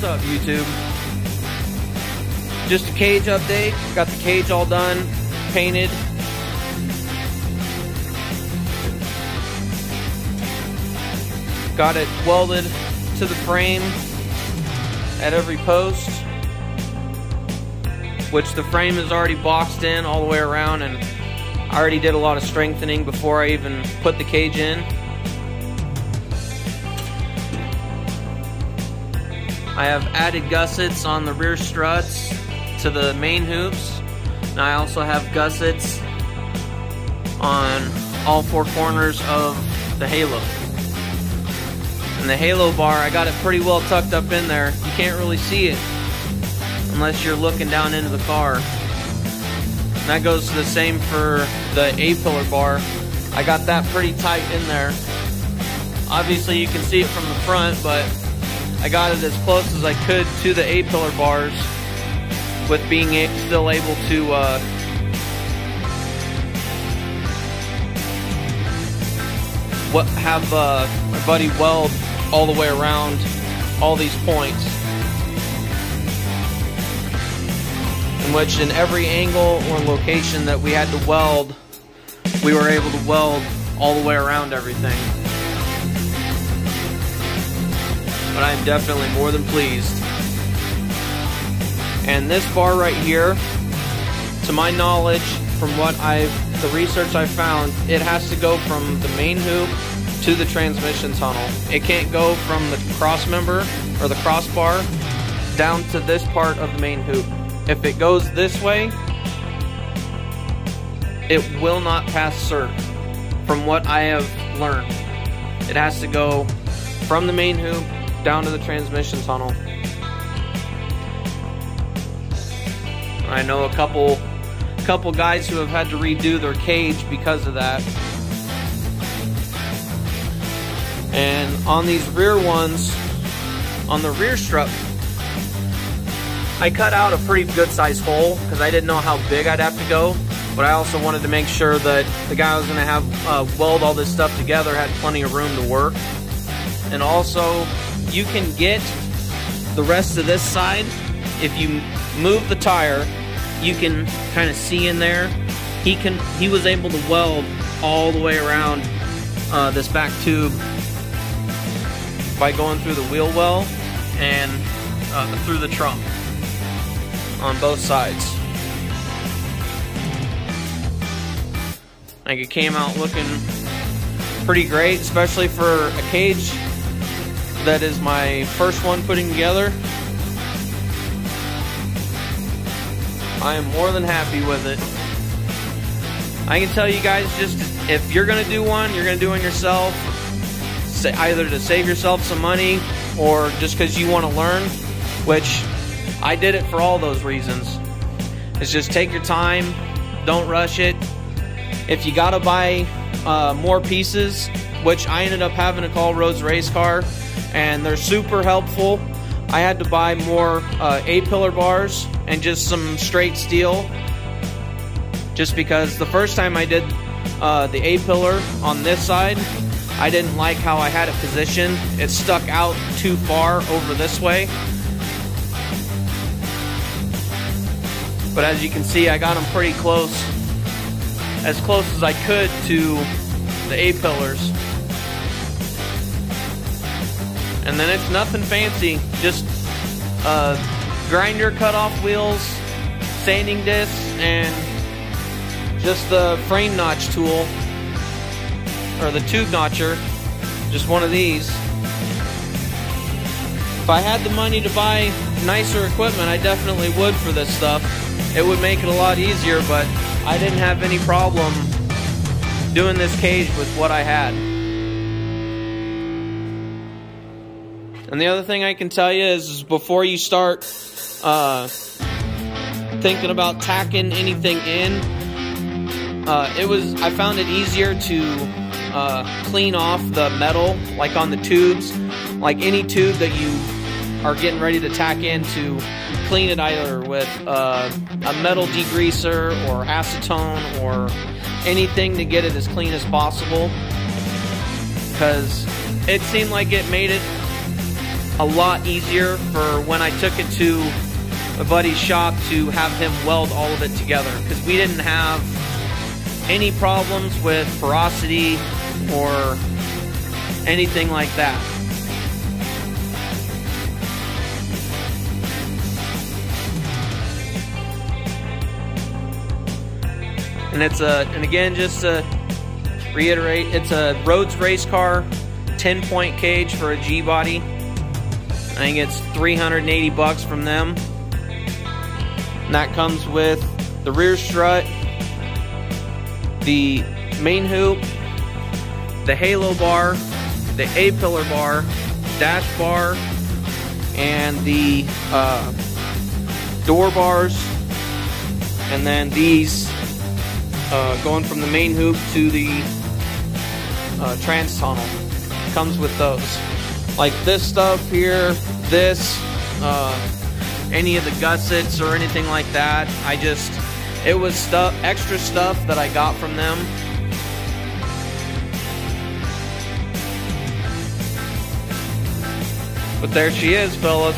What's up, YouTube? Just a cage update. Got the cage all done, painted. Got it welded to the frame at every post, which the frame is already boxed in all the way around, and I already did a lot of strengthening before I even put the cage in. I have added gussets on the rear struts to the main hoops, and I also have gussets on all four corners of the halo. And the halo bar, I got it pretty well tucked up in there. You can't really see it unless you're looking down into the car. And that goes to the same for the A-pillar bar. I got that pretty tight in there. Obviously you can see it from the front, but I got it as close as I could to the A-pillar bars with being still able to have my buddy weld all the way around all these points, in which in every angle or location that we had to weld, we were able to weld all the way around everything. But I'm definitely more than pleased. And this bar right here, to my knowledge, from the research I found, it has to go from the main hoop to the transmission tunnel. It can't go from the cross member or the crossbar down to this part of the main hoop. If it goes this way, it will not pass cert, from what I have learned. It has to go from the main hoop down to the transmission tunnel. I know a couple guys who have had to redo their cage because of that. And on these rear ones, on the rear strut, I cut out a pretty good sized hole because I didn't know how big I'd have to go, but I also wanted to make sure that the guy I was going to have weld all this stuff together had plenty of room to work. And also, you can get the rest of this side. If you move the tire, you can kind of see in there. He was able to weld all the way around this back tube by going through the wheel well and through the trunk on both sides. Like, it came out looking pretty great, especially for a cage that is my first one putting together. I am more than happy with it. I can tell you guys, just if you're gonna do one, you're gonna do one yourself, either to save yourself some money or just because you want to learn, which I did it for all those reasons. It's just take your time, don't rush it. If you gotta buy more pieces, which I ended up having to call Rhodes Race Car, and they're super helpful. I had to buy more A-pillar bars and just some straight steel, just because the first time I did the A-pillar on this side, I didn't like how I had it positioned. It stuck out too far over this way. But as you can see, I got them pretty close, as close as I could to the A-pillars. And then it's nothing fancy, just grinder cutoff wheels, sanding discs, and just the frame notch tool, or the tube notcher, just one of these. If I had the money to buy nicer equipment, I definitely would for this stuff. It would make it a lot easier, but I didn't have any problem doing this cage with what I had. And the other thing I can tell you is before you start thinking about tacking anything in, I found it easier to clean off the metal, like on the tubes, like any tube that you are getting ready to tack into, clean it either with a metal degreaser or acetone or anything to get it as clean as possible, because it seemed like it made it a lot easier for when I took it to a buddy's shop to have him weld all of it together, because we didn't have any problems with porosity or anything like that. And it's and again, just to reiterate, it's a Rhodes race car, 10-point cage for a G-body. I think it's $380 from them. And that comes with the rear strut, the main hoop, the halo bar, the A-pillar bar, dash bar, and the door bars, and then these going from the main hoop to the trans tunnel. Comes with those. Like this stuff here, this, any of the gussets or anything like that, it was extra stuff that I got from them. But there she is, fellas.